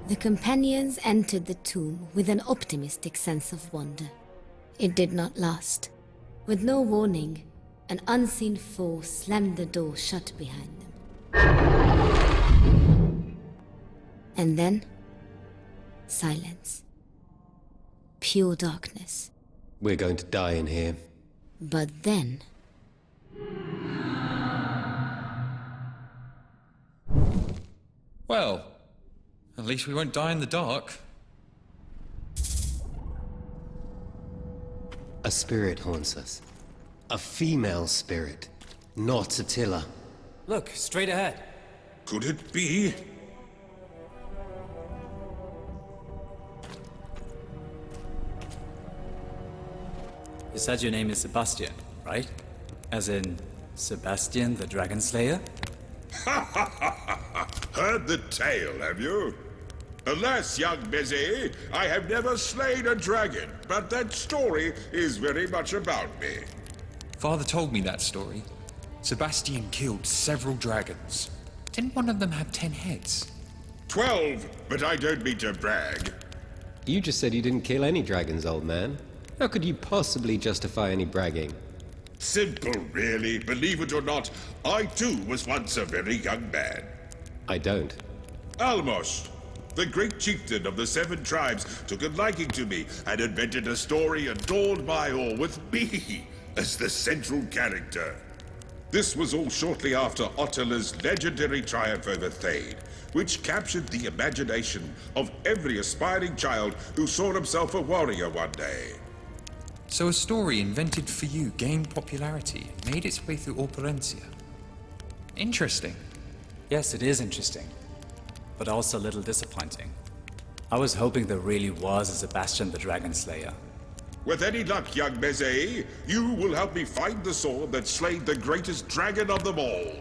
The companions entered the tomb with an optimistic sense of wonder. It did not last. With no warning, an unseen foe slammed the door shut behind them. And then, silence. Pure darkness. We're going to die in here. But then... Well, at least we won't die in the dark. A spirit haunts us. A female spirit, not Attila. Look, straight ahead. Could it be? You said your name is Sebastian, right? As in, Sebastian the Dragon Slayer? Heard the tale, have you? Alas, young Busy, I have never slain a dragon, but that story is very much about me. Father told me that story. Sebastian killed several dragons. Didn't one of them have 10 heads? 12, but I don't mean to brag. You just said you didn't kill any dragons, old man. How could you possibly justify any bragging? Simple, really. Believe it or not, I too was once a very young man. I don't. Almos, the great chieftain of the 7 tribes, took a liking to me and invented a story adorned by all with me as the central character. This was all shortly after Attila's legendary triumph over Thane, which captured the imagination of every aspiring child who saw himself a warrior one day. So a story invented for you gained popularity and made its way through Operencia. Interesting. Yes, it is interesting. But also a little disappointing. I was hoping there really was a Sebastian the Dragon Slayer. With any luck, young Meze, you will help me find the sword that slayed the greatest dragon of them all.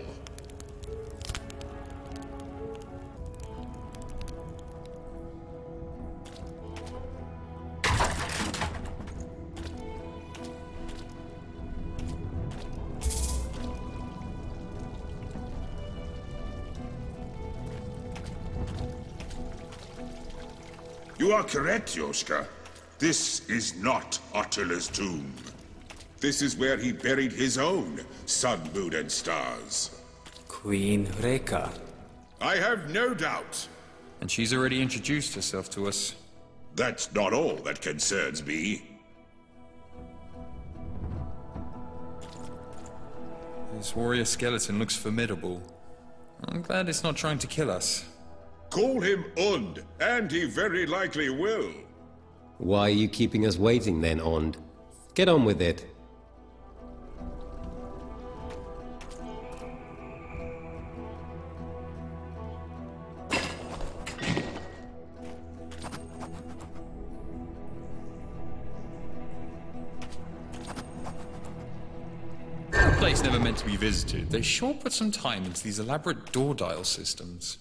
You are correct, Yoshka. This is not Attila's tomb. This is where he buried his own sun, moon, and stars. Queen Reka. I have no doubt. And she's already introduced herself to us. That's not all that concerns me. This warrior skeleton looks formidable. I'm glad it's not trying to kill us. Call him Und, and he very likely will. Why are you keeping us waiting then, Ond? Get on with it. A place never meant to be visited. They sure put some time into these elaborate door dial systems.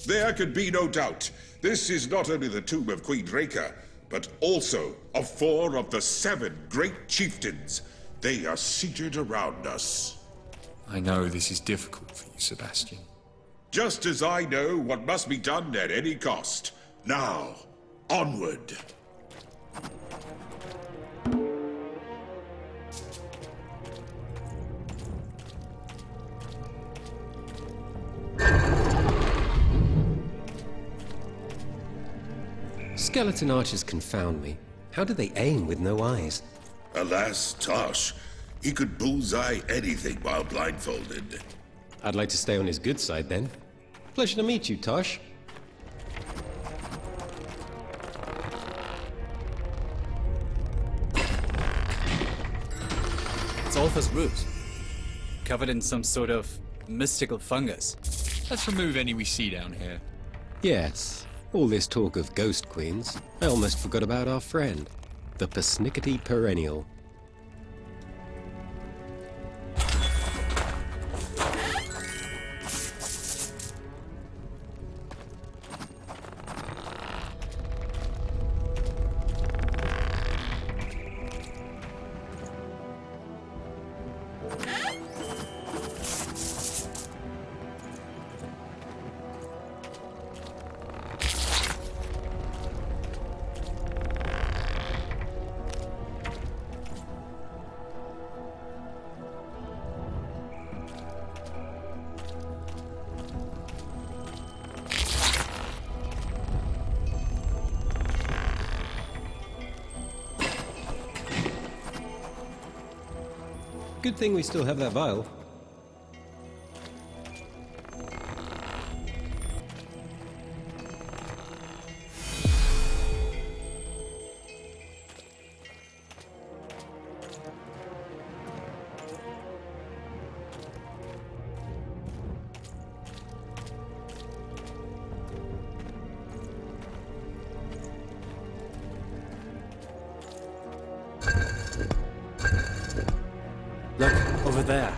There could be no doubt. This is not only the tomb of Queen Reka, but also of 4 of the 7 great chieftains. They are seated around us. I know this is difficult for you, Sebastian. Just as I know what must be done at any cost. Now, onward. Skeleton archers confound me. How do they aim with no eyes? Alas, Tosh, he could bullseye anything while blindfolded. I'd like to stay on his good side then. Pleasure to meet you, Tosh. It's Olfa's root. Covered in some sort of mystical fungus. Let's remove any we see down here. Yes. All this talk of ghost queens, I almost forgot about our friend, the persnickety perennial. Good thing we still have that vial. Look, over there.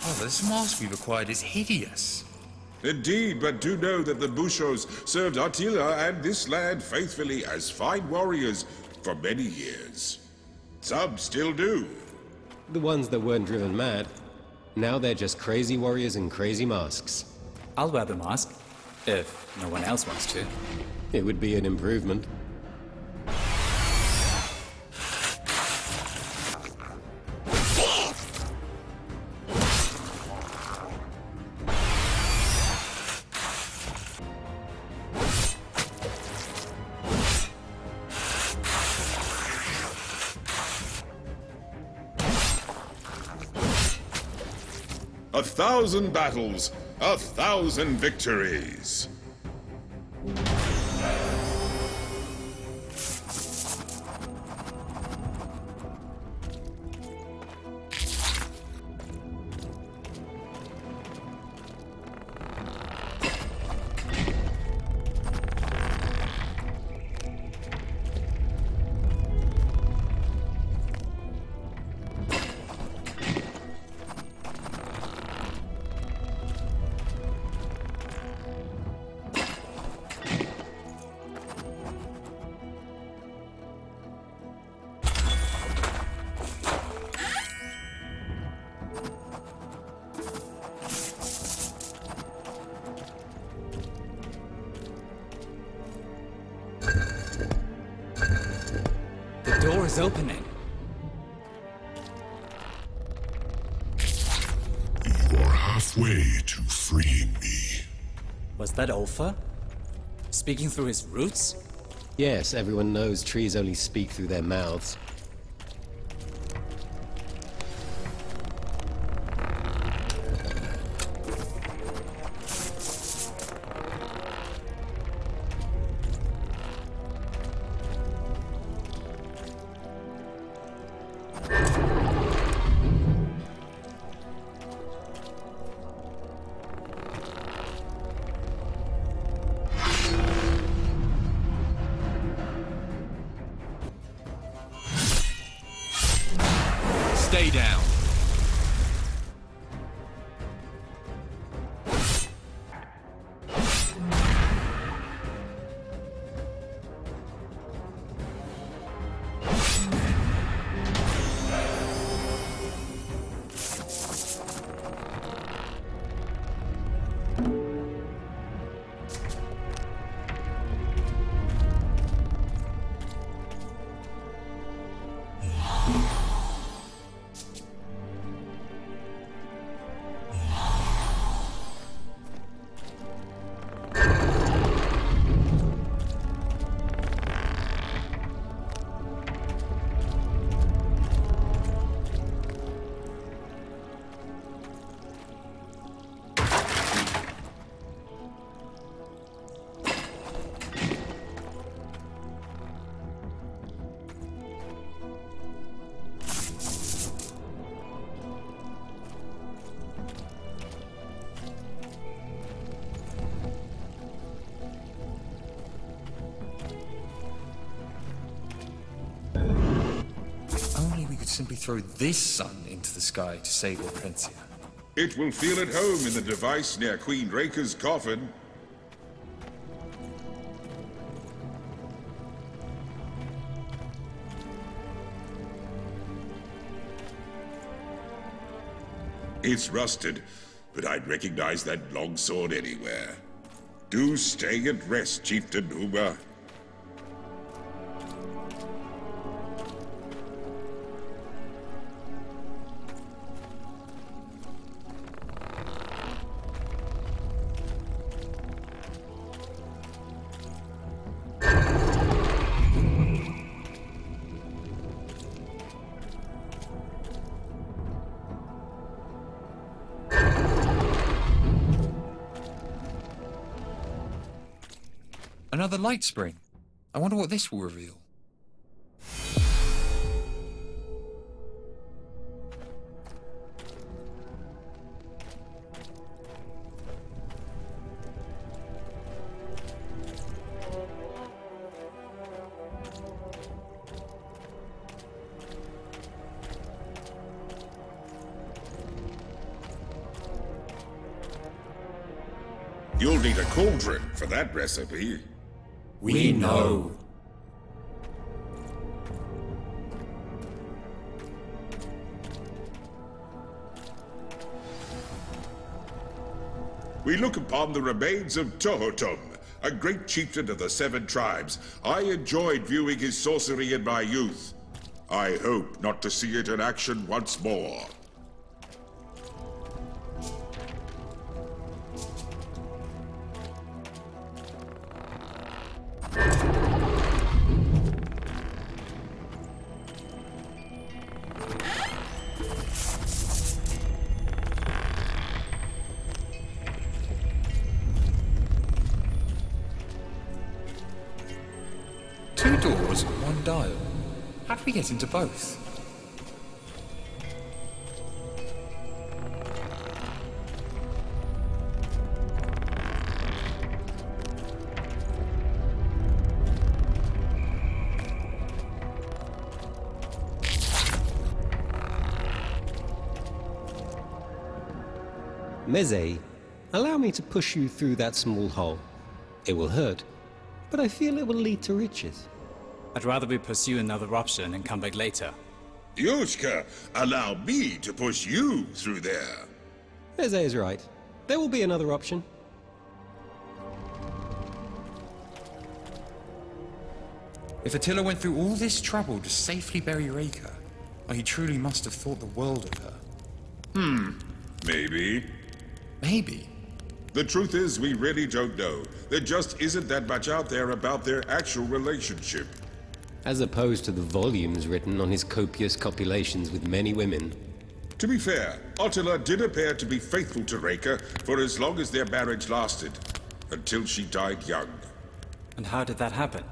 Oh, this mask we've acquired is hideous. Indeed, but do know that the Bushos served Attila and this land faithfully as fine warriors for many years. Some still do. The ones that weren't driven mad. Now they're just crazy warriors in crazy masks. I'll wear the mask, if no one else wants to. It would be an improvement. A 1,000 battles, 1,000 victories. The door is opening. You are halfway to freeing me. Was that Ulfa? Speaking through his roots? Yes, everyone knows trees only speak through their mouths. Stay down. Only we could simply throw this sun into the sky to save Operencia. It will feel at home in the device near Queen Raker's coffin. It's rusted, but I'd recognize that longsword anywhere. Do stay at rest, Chieftain Huma. Another light spring. I wonder what this will reveal. You'll need a cauldron for that recipe. We know. We look upon the remains of Tohotum, a great chieftain of the 7 tribes. I enjoyed viewing his sorcery in my youth. I hope not to see it in action once more. Two doors, one dial. How do we get into both? Meze, allow me to push you through that small hole. It will hurt, but I feel it will lead to riches. I'd rather we pursue another option and come back later. Yushka, allow me to push you through there. Meze is right. There will be another option. If Attila went through all this trouble to safely bury Reika, well, he truly must have thought the world of her. Maybe. Maybe. The truth is, we really don't know. There just isn't that much out there about their actual relationship. As opposed to the volumes written on his copious copulations with many women. To be fair, Attila did appear to be faithful to Reika for as long as their marriage lasted, until she died young. And how did that happen?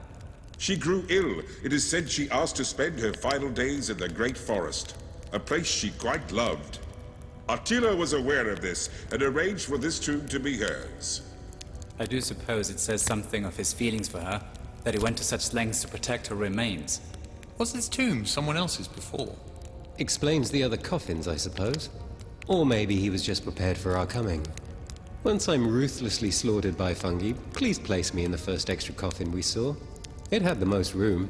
She grew ill. It is said she asked to spend her final days in the Great Forest, a place she quite loved. Attila was aware of this and arranged for this tomb to be hers. I do suppose it says something of his feelings for her, that he went to such lengths to protect her remains. Was this tomb someone else's before? Explains the other coffins, I suppose. Or maybe he was just prepared for our coming. Once I'm ruthlessly slaughtered by fungi, please place me in the first extra coffin we saw. It had the most room.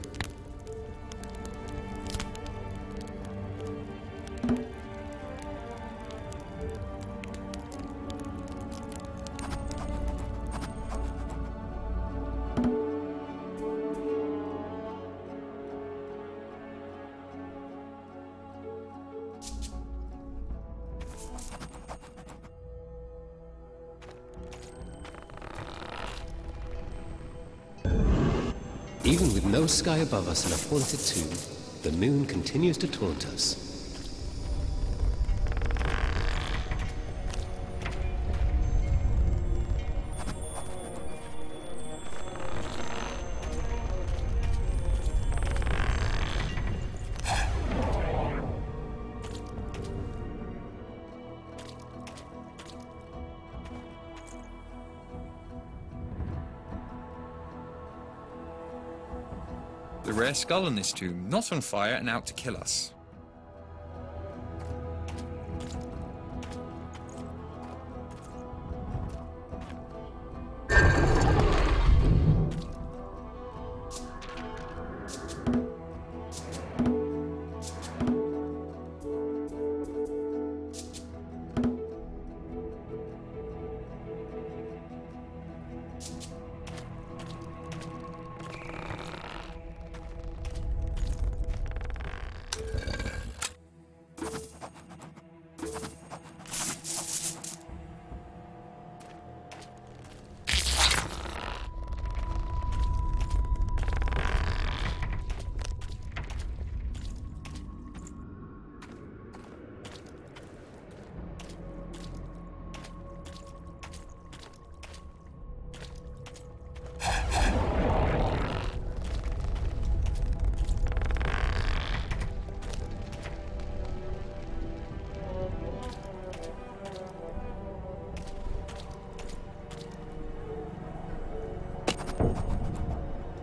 Even with no sky above us and a haunted tomb, the moon continues to taunt us. The rare skull in this tomb, not on fire and out to kill us.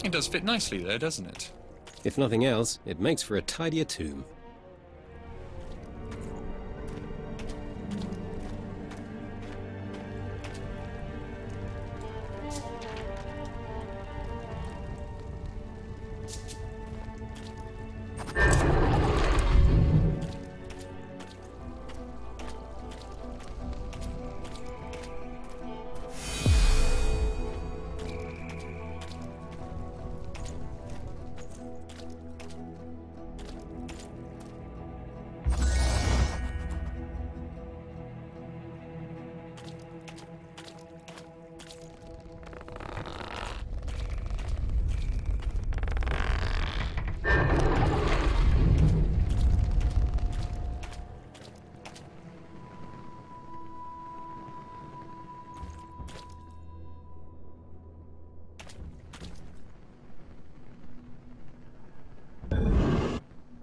It does fit nicely there, doesn't it? If nothing else, it makes for a tidier tomb.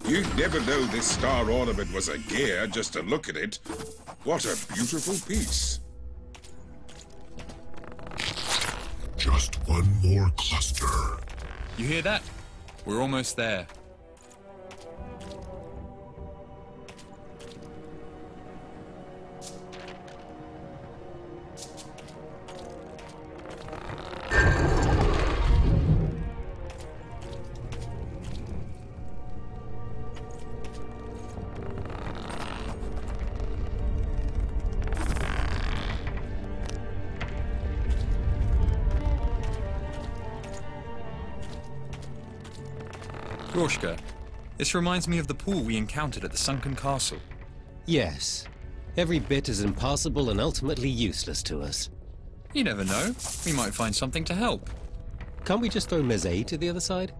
You'd never know this star ornament was a gear just to look at it. What a beautiful piece. Just one more cluster. You hear that? We're almost there. Groshka, this reminds me of the pool we encountered at the sunken castle. Yes. Every bit as impassable and ultimately useless to us. You never know. We might find something to help. Can't we just throw Meze to the other side?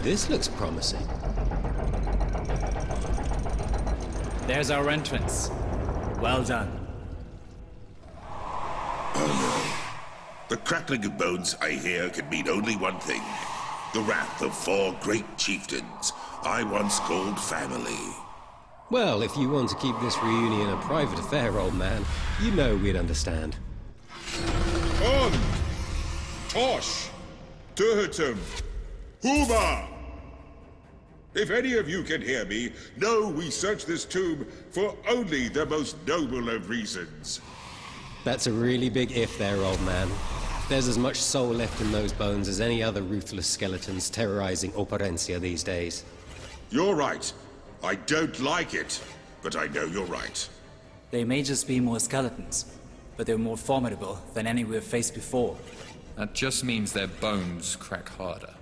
This looks promising. There's our entrance. Well done. The crackling of bones I hear can mean only one thing. The wrath of 4 great chieftains I once called family. Well, if you want to keep this reunion a private affair, old man, you know we'd understand. On! Tosh! Turtum! Huma! If any of you can hear me, know we search this tomb for only the most noble of reasons. That's a really big if there, old man. There's as much soul left in those bones as any other ruthless skeletons terrorizing Operencia these days. You're right. I don't like it, but I know you're right. They may just be more skeletons, but they're more formidable than any we've faced before. That just means their bones crack harder.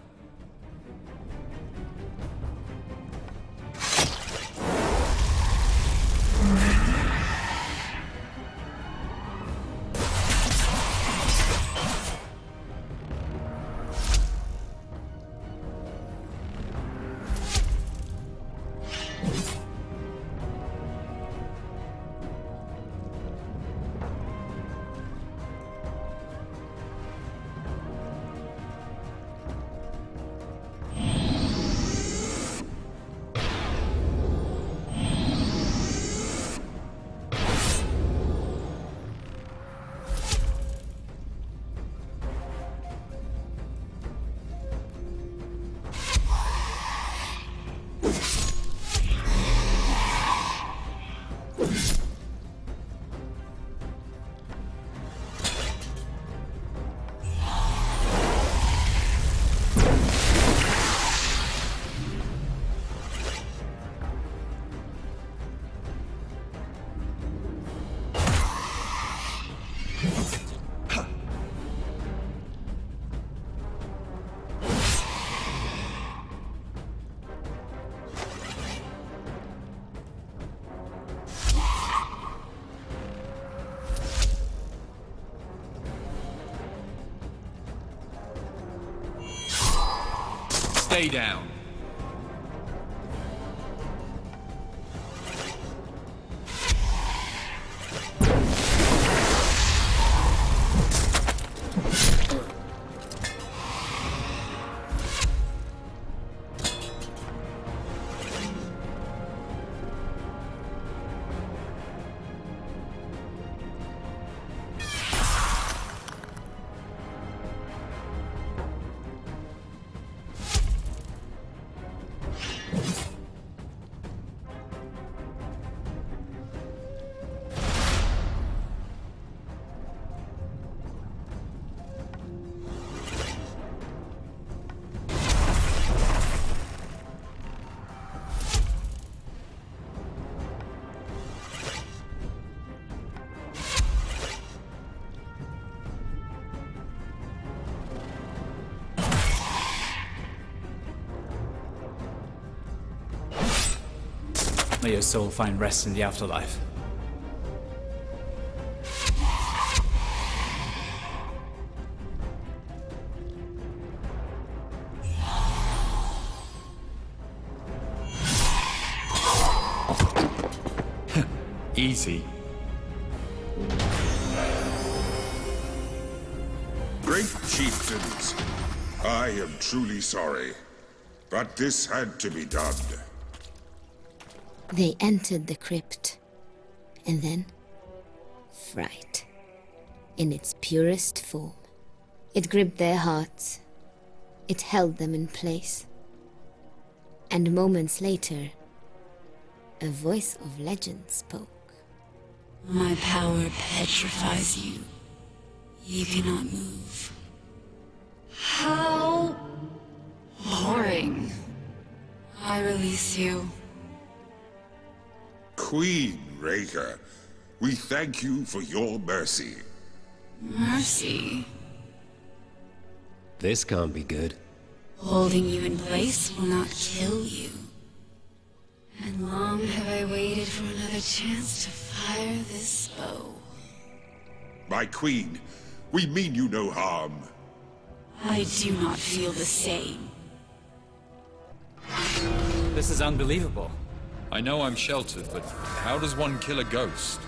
Stay down. May your soul find rest in the afterlife. Easy. Great chieftains, I am truly sorry, but this had to be done. They entered the crypt, and then fright, in its purest form. It gripped their hearts. It held them in place. And moments later, a voice of legend spoke. My power petrifies you. You cannot move. How boring. I release you. Queen Raker, we thank you for your mercy. Mercy. This can't be good. Holding you in place will not kill you. And long have I waited for another chance to fire this bow. My queen, we mean you no harm. I do not feel the same. This is unbelievable. I know I'm sheltered, but how does one kill a ghost?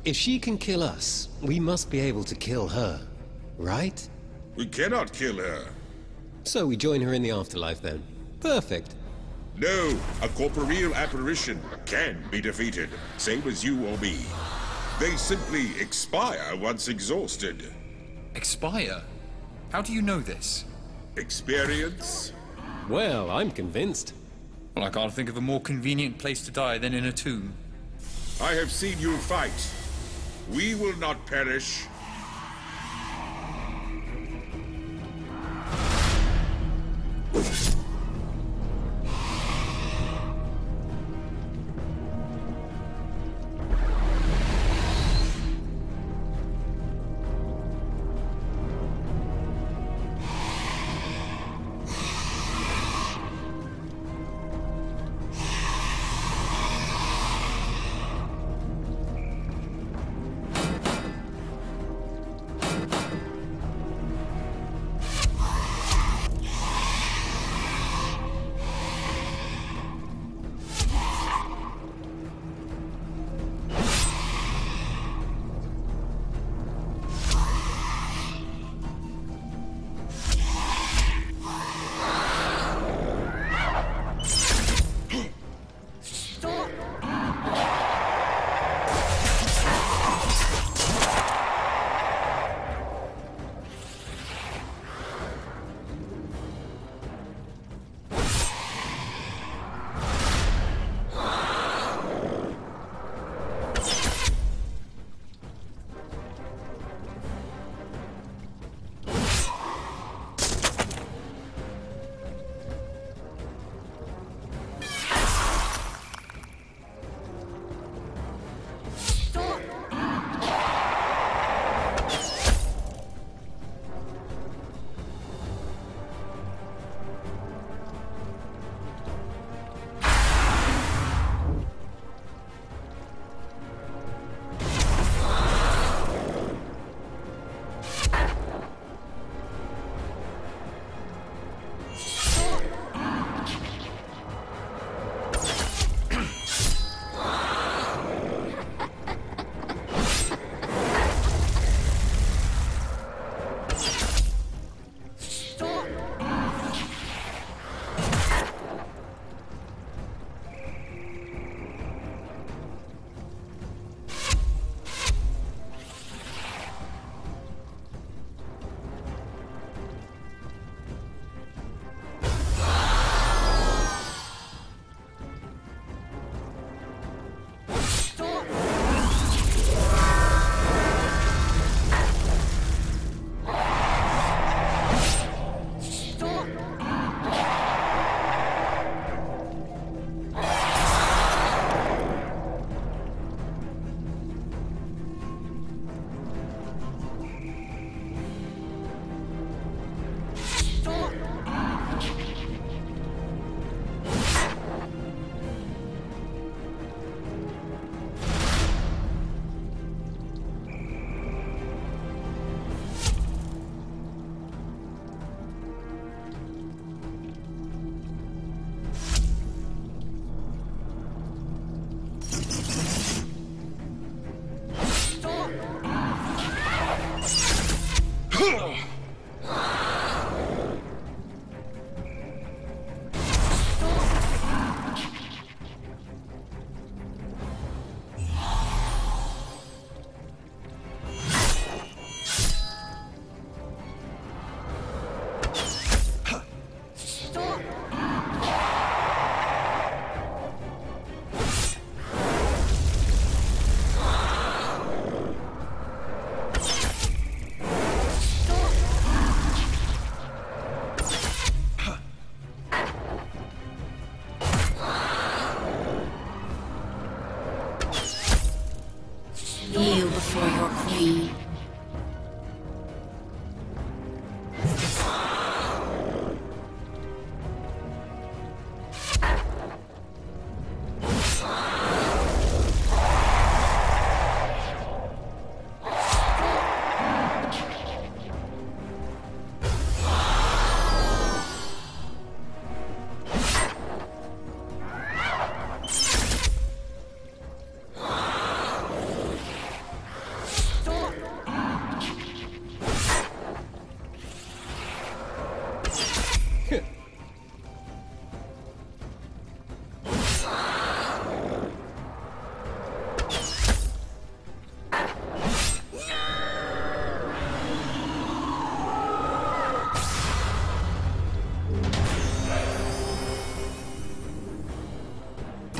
If she can kill us, we must be able to kill her, right? We cannot kill her. So we join her in the afterlife then. Perfect. No, a corporeal apparition can be defeated, same as you or me. They simply expire once exhausted. Expire? How do you know this? Experience? Well, I'm convinced. Well, I can't think of a more convenient place to die than in a tomb. I have seen you fight. We will not perish.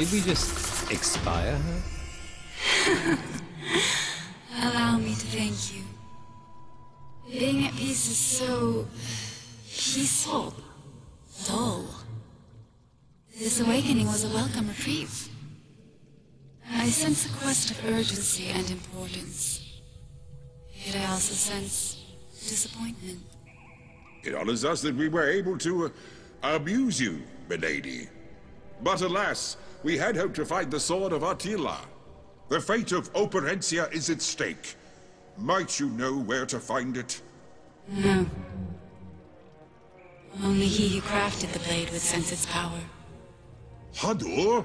Did we just expire her? Allow me to thank you. Being at peace is so peaceful, dull. This awakening was a welcome reprieve. I sense a quest of urgency and importance. Yet I also sense disappointment. It honors us that we were able to amuse you, milady. But alas, we had hoped to find the sword of Attila. The fate of Operencia is at stake. Might you know where to find it? No. Only he who crafted the blade would sense its power. Hadur?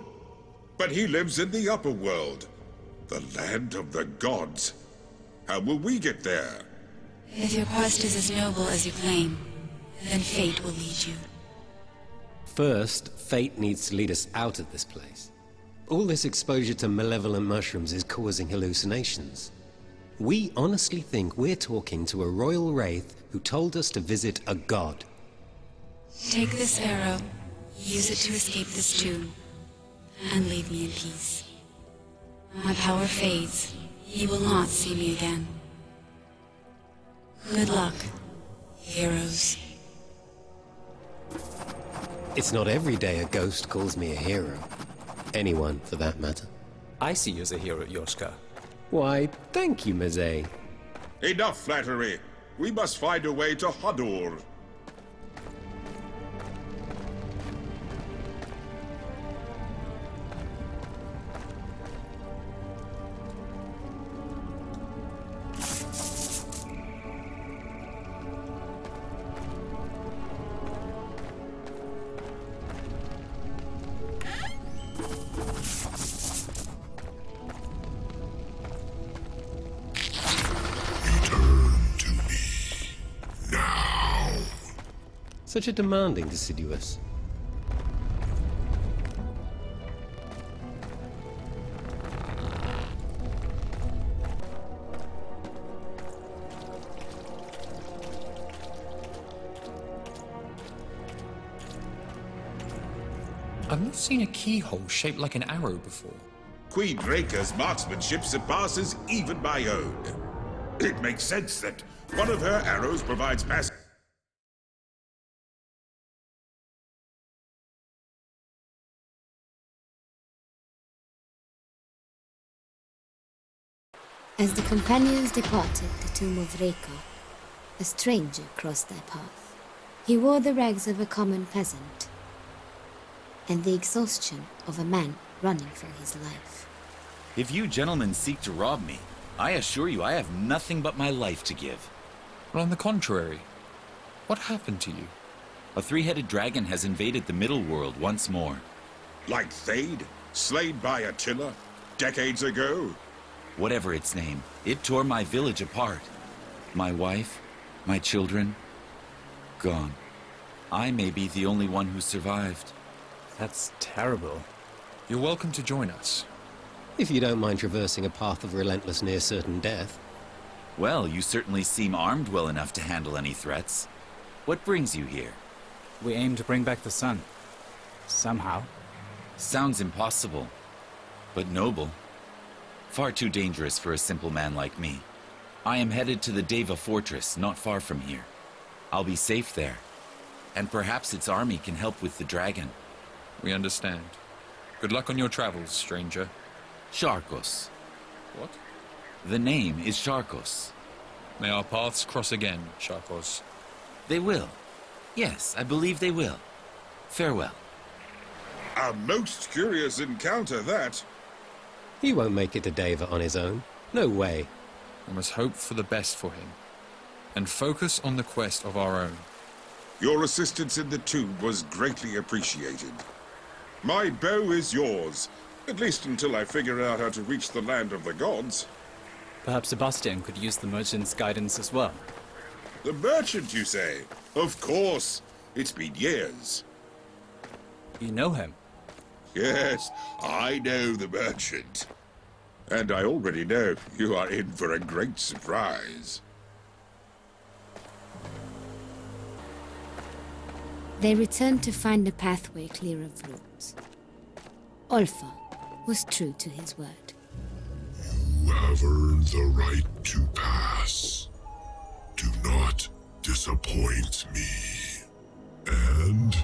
But he lives in the upper world, the land of the gods. How will we get there? If your quest is as noble as you claim, then fate will lead you. First, fate needs to lead us out of this place. All this exposure to malevolent mushrooms is causing hallucinations. We honestly think we're talking to a royal wraith who told us to visit a god. Take this arrow, use it to escape this tomb, and leave me in peace. My power fades. You will not see me again. Good luck, heroes. It's not every day a ghost calls me a hero. Anyone, for that matter. I see you as a hero, Yoshka. Why, thank you, Mazay. Enough flattery. We must find a way to Hadur. Such a demanding Deciduous. I've not seen a keyhole shaped like an arrow before. Queen Draca's marksmanship surpasses even my own. It makes sense that one of her arrows provides mass. As the companions departed the tomb of Reka, a stranger crossed their path. He wore the rags of a common peasant and the exhaustion of a man running for his life. If you gentlemen seek to rob me, I assure you I have nothing but my life to give. But on the contrary, what happened to you? A three-headed dragon has invaded the middle world once more. Like Thade, slain by Attila decades ago. Whatever its name, it tore my village apart. My wife, my children, gone. I may be the only one who survived. That's terrible. You're welcome to join us. If you don't mind traversing a path of relentless near-certain death. Well, you certainly seem armed well enough to handle any threats. What brings you here? We aim to bring back the sun. Somehow. Sounds impossible, but noble. Far too dangerous for a simple man like me. I am headed to the Deva fortress, not far from here. I'll be safe there. And perhaps its army can help with the dragon. We understand. Good luck on your travels, stranger. Sharkos. What? The name is Sharkos. May our paths cross again, Sharkos. They will. Yes, I believe they will. Farewell. A most curious encounter, that. He won't make it to Deva on his own. No way. We must hope for the best for him, and focus on the quest of our own. Your assistance in the tomb was greatly appreciated. My bow is yours, at least until I figure out how to reach the land of the gods. Perhaps Sebastian could use the merchant's guidance as well. The merchant, you say? Of course. It's been years. You know him? Yes, I know the merchant. And I already know you are in for a great surprise. They returned to find the pathway clear of roots. Olfa was true to his word. You have earned the right to pass. Do not disappoint me. And